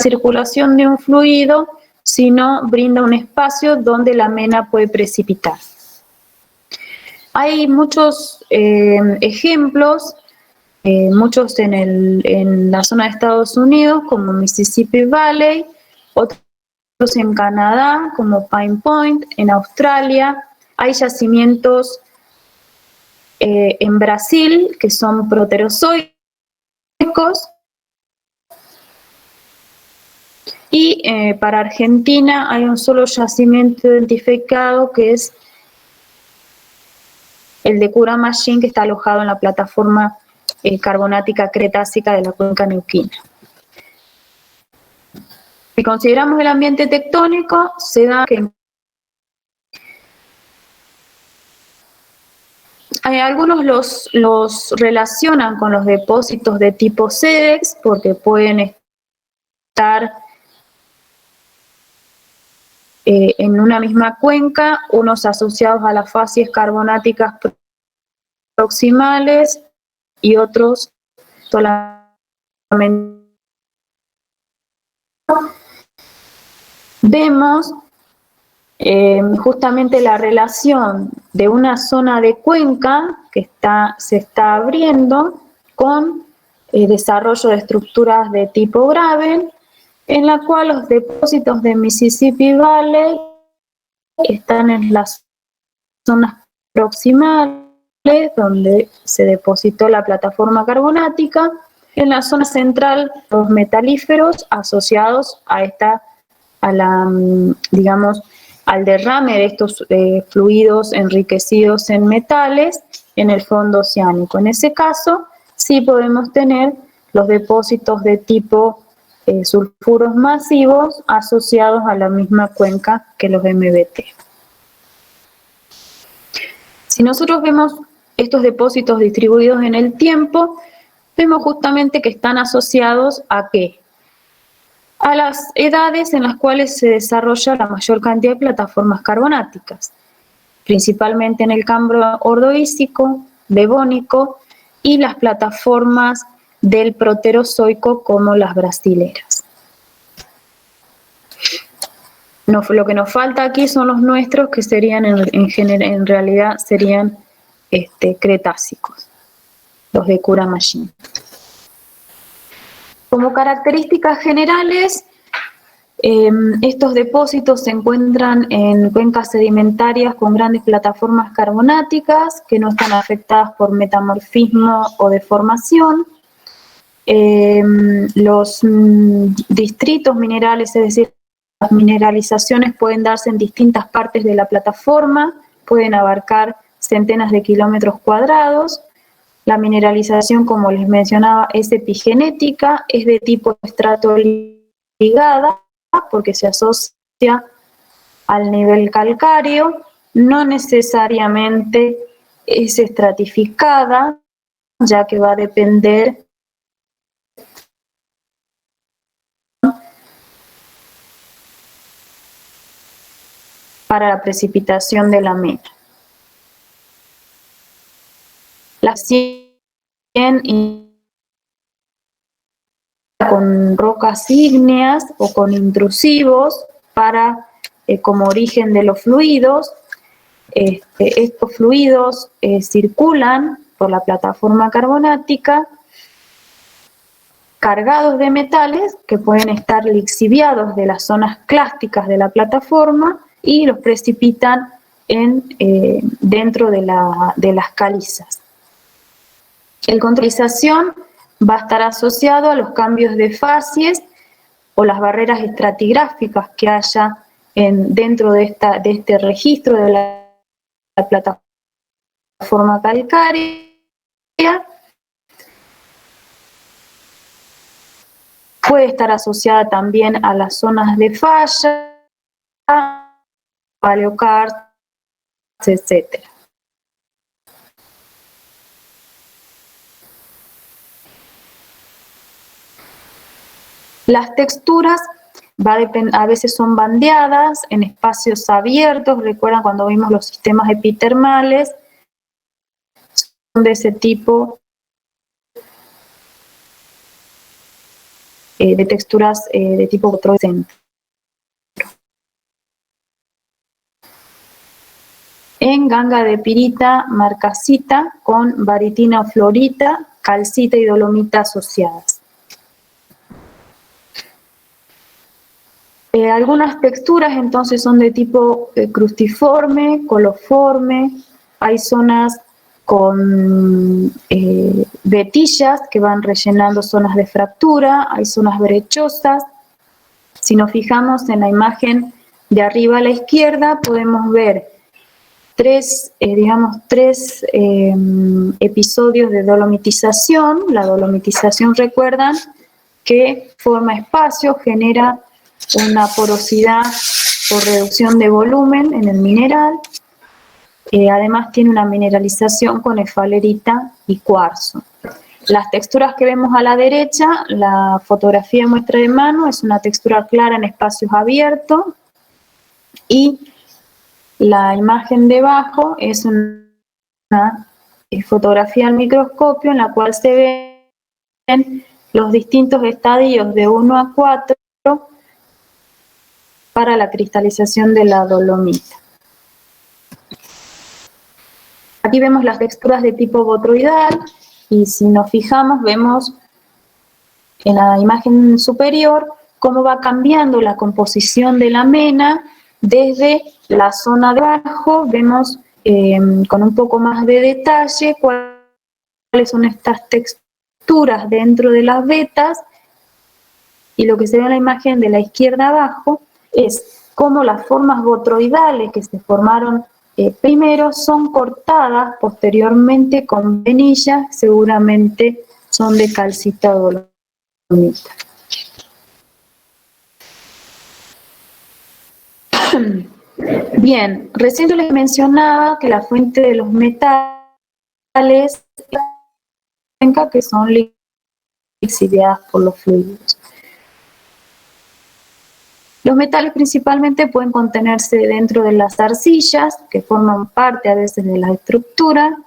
circulación de un fluido, sino brinda un espacio donde la mena puede precipitar. Hay muchos ejemplos, muchos en la zona de Estados Unidos, como Mississippi Valley, otros en Canadá, como Pine Point, en Australia. Hay yacimientos en Brasil, que son proterozoicos, y para Argentina hay un solo yacimiento identificado, que es el de Curamachín, que está alojado en la plataforma carbonática cretácica de la cuenca neuquina. Si consideramos el ambiente tectónico, se da que algunos los relacionan con los depósitos de tipo SEDEX, porque pueden estar en una misma cuenca, unos asociados a las facies carbonáticas proximales y otros solamente. Vemos justamente la relación de una zona de cuenca que se está abriendo con desarrollo de estructuras de tipo graben, en la cual los depósitos de Mississippi Valley están en las zonas proximales donde se depositó la plataforma carbonática, en la zona central los metalíferos asociados al derrame de estos fluidos enriquecidos en metales en el fondo oceánico. En ese caso sí podemos tener los depósitos de tipo sulfuros masivos asociados a la misma cuenca que los MBT. Si nosotros vemos estos depósitos distribuidos en el tiempo, vemos justamente que están asociados ¿a qué? A las edades en las cuales se desarrolla la mayor cantidad de plataformas carbonáticas, principalmente en el Cámbrico ordovícico, devónico y las plataformas del proterozoico como las brasileras. Lo que nos falta aquí son los nuestros, que serían en realidad serían cretácicos, los de Curamachín. Como características generales, estos depósitos se encuentran en cuencas sedimentarias con grandes plataformas carbonáticas que no están afectadas por metamorfismo o deformación. Los distritos minerales, es decir, las mineralizaciones pueden darse en distintas partes de la plataforma, pueden abarcar centenas de kilómetros cuadrados. La mineralización, como les mencionaba, es epigenética, es de tipo estratoligada, porque se asocia al nivel calcáreo, no necesariamente es estratificada, ya que va a depender para la precipitación de la mena. La 100 con rocas ígneas o con intrusivos como origen de los fluidos. Estos fluidos circulan por la plataforma carbonática cargados de metales que pueden estar lixiviados de las zonas clásticas de la plataforma y los precipitan dentro de las calizas. El controlización va a estar asociado a los cambios de facies o las barreras estratigráficas que haya dentro de este registro de la plataforma calcárea. Puede estar asociada también a las zonas de falla, paleocarst, etc. Las texturas a veces son bandeadas en espacios abiertos. Recuerdan cuando vimos los sistemas epitermales, son de ese tipo de texturas de tipo botrocentro. En ganga de pirita, marcasita con baritina o florita, calcita y dolomita asociadas. Algunas texturas entonces son de tipo crustiforme, coloforme, hay zonas con vetillas que van rellenando zonas de fractura, hay zonas brechosas. Si nos fijamos en la imagen de arriba a la izquierda, podemos ver tres episodios de dolomitización. La dolomitización, recuerdan, que forma espacio, genera una porosidad por reducción de volumen en el mineral. Además tiene una mineralización con esfalerita y cuarzo. Las texturas que vemos a la derecha, la fotografía muestra de mano, es una textura clara en espacios abiertos, y la imagen de abajo es una fotografía al microscopio en la cual se ven los distintos estadios de 1 a 4 para la cristalización de la dolomita. Aquí vemos las texturas de tipo botroidal, y si nos fijamos vemos en la imagen superior cómo va cambiando la composición de la mena desde la zona de abajo. Vemos con un poco más de detalle cuáles son estas texturas dentro de las vetas, y lo que se ve en la imagen de la izquierda abajo es cómo las formas botroidales que se formaron primero son cortadas posteriormente con venillas, seguramente son de calcita o dolomita. Bien, recién yo les mencionaba que la fuente de los metales que son lixiviadas por los fluidos. Los metales principalmente pueden contenerse dentro de las arcillas, que forman parte a veces de la estructura,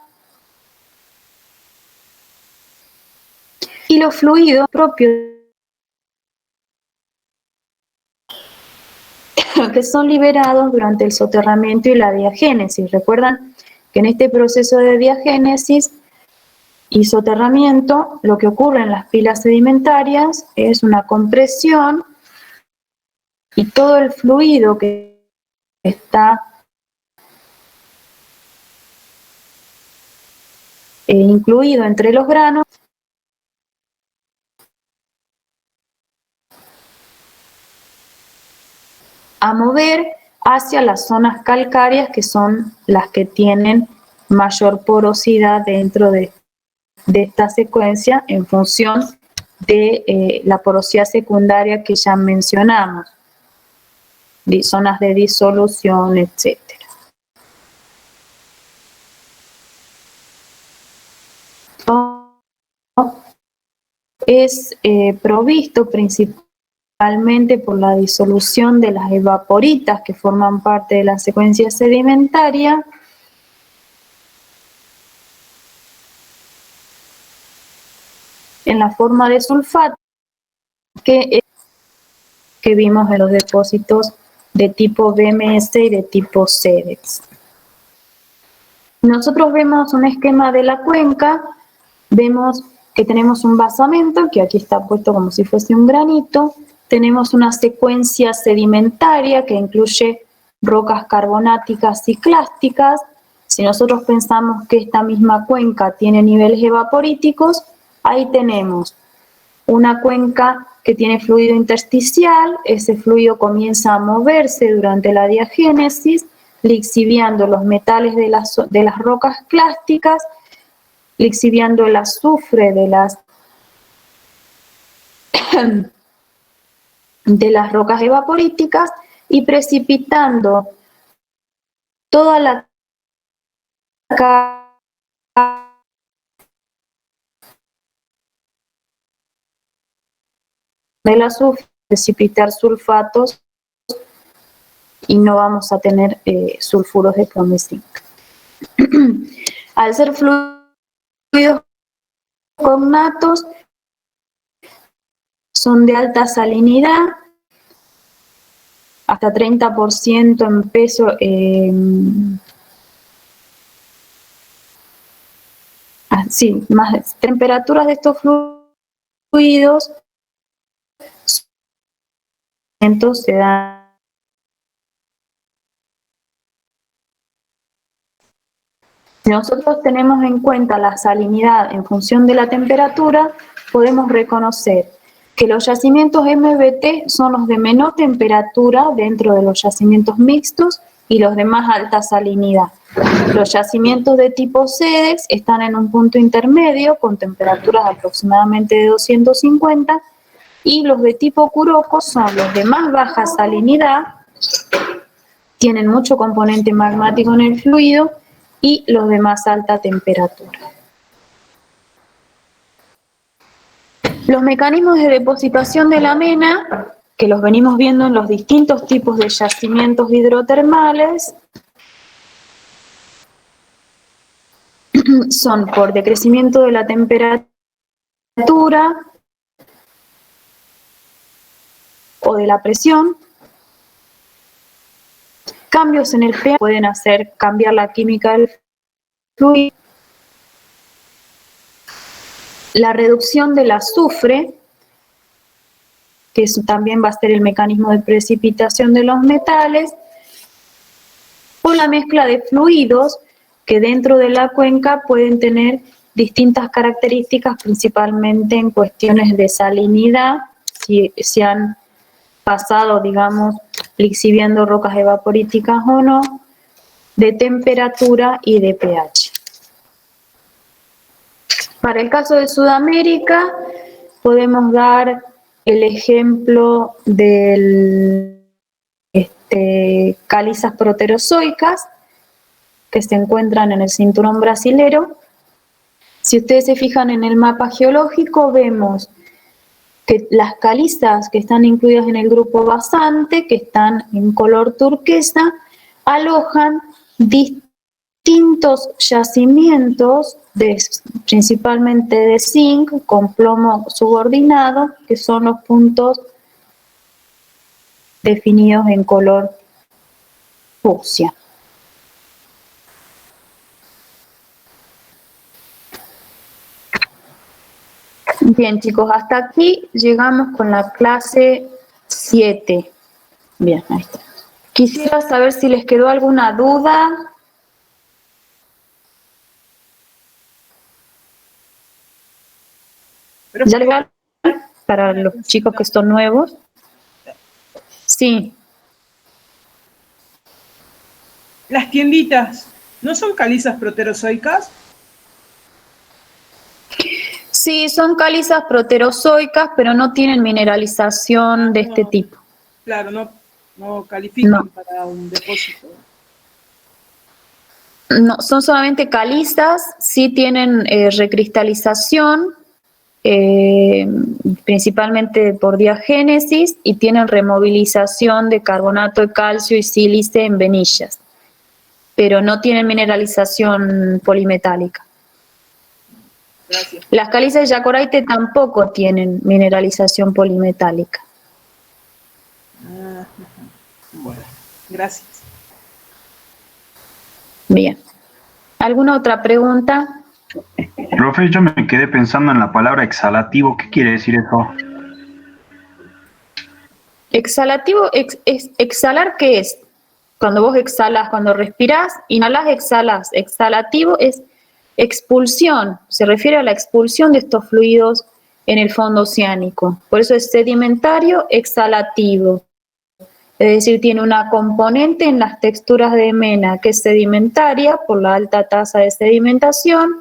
y los fluidos propios que son liberados durante el soterramiento y la diagénesis. Recuerdan que en este proceso de diagénesis y soterramiento, lo que ocurre en las pilas sedimentarias es una compresión, y todo el fluido que está incluido entre los granos a mover hacia las zonas calcáreas, que son las que tienen mayor porosidad dentro de esta secuencia en función de la porosidad secundaria que ya mencionamos, de zonas de disolución, etc. Es provisto principalmente por la disolución de las evaporitas que forman parte de la secuencia sedimentaria, en la forma de sulfato que vimos en los depósitos de tipo BMS y de tipo SEDEX. Nosotros vemos un esquema de la cuenca, vemos que tenemos un basamento, que aquí está puesto como si fuese un granito, tenemos una secuencia sedimentaria que incluye rocas carbonáticas y clásticas. Si nosotros pensamos que esta misma cuenca tiene niveles evaporíticos, ahí tenemos una cuenca que tiene fluido intersticial. Ese fluido comienza a moverse durante la diagénesis, lixiviando los metales de las rocas clásticas, lixiviando el azufre de las rocas evaporíticas y precipitando toda la del azufre, precipitar sulfatos y no vamos a tener sulfuros de plomo y zinc. Al ser fluidos cognatos, son de alta salinidad, hasta 30% en peso. Más temperaturas de estos fluidos se dan. Si nosotros tenemos en cuenta la salinidad en función de la temperatura, podemos reconocer que los yacimientos MBT son los de menor temperatura dentro de los yacimientos mixtos y los de más alta salinidad. Los yacimientos de tipo SEDEX están en un punto intermedio con temperaturas aproximadamente de 250 y los de tipo Kuroko son los de más baja salinidad, tienen mucho componente magmático en el fluido y los de más alta temperatura. Los mecanismos de depositación de la mena, que los venimos viendo en los distintos tipos de yacimientos hidrotermales, son por decrecimiento de la temperatura o de la presión. Cambios en el pH pueden hacer cambiar la química del fluido. La reducción del azufre, que eso también va a ser el mecanismo de precipitación de los metales, o la mezcla de fluidos que dentro de la cuenca pueden tener distintas características, principalmente en cuestiones de salinidad, si han pasado, digamos, lixiviando rocas evaporíticas o no, de temperatura y de pH. Para el caso de Sudamérica, podemos dar el ejemplo de calizas proterozoicas que se encuentran en el cinturón brasilero. Si ustedes se fijan en el mapa geológico, vemos que las calizas que están incluidas en el grupo basante, que están en color turquesa, alojan distintos yacimientos, principalmente de zinc, con plomo subordinado, que son los puntos definidos en color fucsia. Bien, chicos, hasta aquí llegamos con la clase 7. Bien, ahí está. Quisiera saber si les quedó alguna duda. ¿Ya legal? Para los chicos que son nuevos. Sí. Las tienditas, ¿no son calizas proterozoicas? Sí, son calizas proterozoicas, pero no tienen mineralización de este tipo. Claro, no califican No. para un depósito. No, son solamente calizas, sí tienen recristalización, principalmente por diagénesis, y tienen removilización de carbonato de calcio y sílice en venillas, pero no tienen mineralización polimetálica. Gracias. Las calizas de Yacoraite tampoco tienen mineralización polimetálica. Bueno, gracias. Bien. ¿Alguna otra pregunta? Profe, yo me quedé pensando en la palabra exhalativo. ¿Qué quiere decir eso? Exhalativo, exhalar, ¿qué es? Cuando vos exhalas, cuando respirás, inhalás, exhalas. Exhalativo es expulsión, se refiere a la expulsión de estos fluidos en el fondo oceánico. Por eso es sedimentario exhalativo. Es decir, tiene una componente en las texturas de mena que es sedimentaria por la alta tasa de sedimentación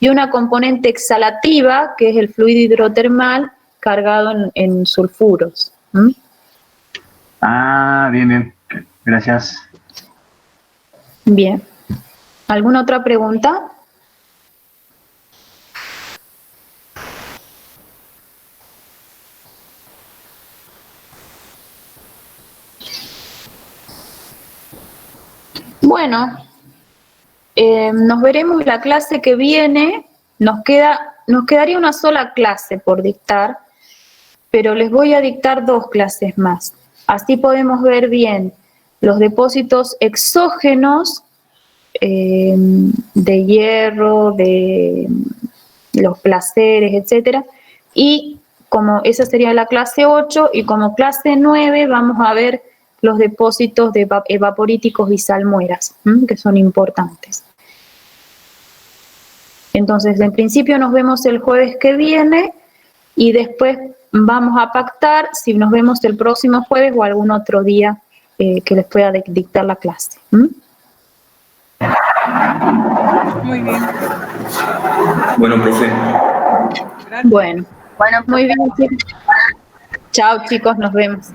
y una componente exhalativa que es el fluido hidrotermal cargado en sulfuros. ¿Mm? Ah, bien, bien. Gracias. Bien. ¿Alguna otra pregunta? Bueno, nos veremos la clase que viene. Nos quedaría una sola clase por dictar, pero les voy a dictar 2 clases más. Así podemos ver bien los depósitos exógenos de hierro, de los placeres, etcétera. Y como esa sería la clase 8, y como clase 9 vamos a ver los depósitos de evaporíticos y salmueras, que son importantes. Entonces, en principio nos vemos el jueves que viene y después vamos a pactar si nos vemos el próximo jueves o algún otro día que les pueda dictar la clase. Muy bien. Bueno, profe. Gracias. Bueno, muy bien. Chao, chicos, nos vemos.